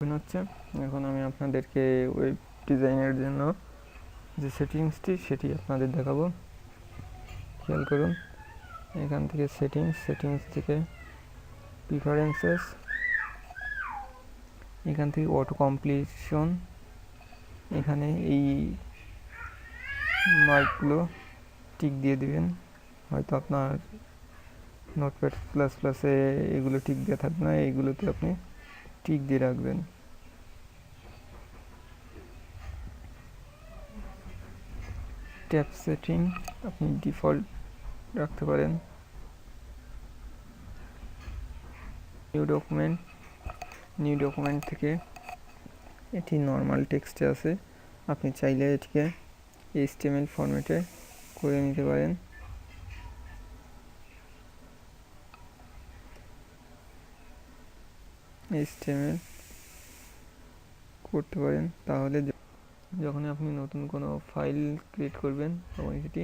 হচ্ছে এখন আমি আপনাদেরকে ওয়েব ডিজাইনের জন্য যে সেটিংসটি সেটি আপনাদের দেখাবো। খেয়াল করুন, এখান থেকে সেটিংস থেকে প্রিফারেন্সেস, এখান থেকে অটো কমপ্লিশন, এখানে এই মার্কগুলো টিক দিয়ে দিবেন। হয়তো আপনার নোটপ্যাড প্লাস প্লাসে এগুলো টিক দিয়ে থাকবে না, এইগুলোতে আপনি টিক দিয়ে রাখবেন। ট্যাব সেটিং আপনি ডিফল্ট রাখতে পারেন। নিউ ডকুমেন্ট থেকে এটি নর্মাল টেক্সটে আছে, আপনি চাইলে এটিকে HTML ফরম্যাটে করে নিতে পারেন। HTML করতে পারেন, তাহলে যখন আপনি নতুন কোনো ফাইল ক্রিয়েট করবেন তখন সেটি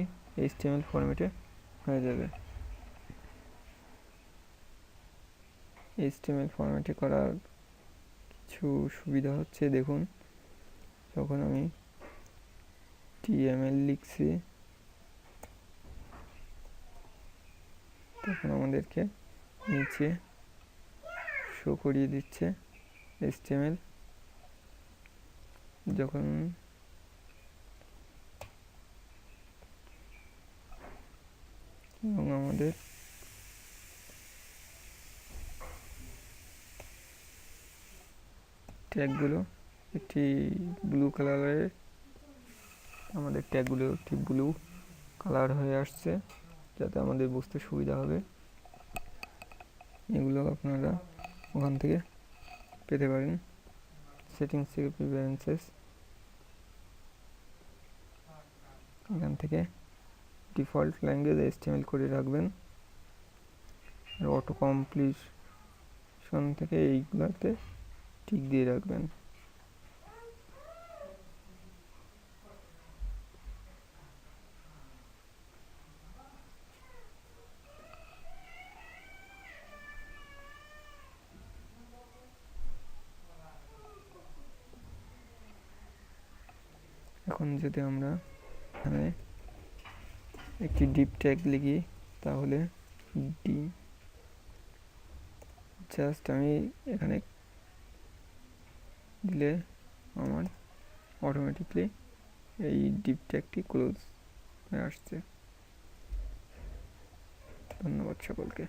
HTML ফরম্যাটে হয়ে যাবে। HTML ফরম্যাটে করার কিছু সুবিধা হচ্ছে, দেখুন, যখন আমি TML লিখছি তখন আমাদেরকে নিচে শো করিয়ে দিচ্ছে HTML। যখন এবং আমাদের ট্যাগগুলো একটি ব্লু কালারের, আমাদের ট্যাগগুলো একটি ব্লু কালার হয়ে আসছে, যাতে আমাদের বুঝতে সুবিধা হবে। এগুলো আপনারা ওখান থেকে পেতে পারেন। সেটিংস থেকে প্রিফারেন্সেস, এখান থেকে ডিফল্ট ল্যাঙ্গুয়েজ HTML করে রাখবেন। আর অটো কমপ্লিশন থেকে এইগুলোতে টিক দিয়ে রাখবেন। এখন যদি আমরা এখানে একটি ডিপ ট্যাগ লিখি, তাহলে জাস্ট আমি এখানে দিলে আমার অটোমেটিকলি এই ডিপ ট্যাগটি ক্লোজ হয়ে আসছে। ধন্যবাদ সকলকে।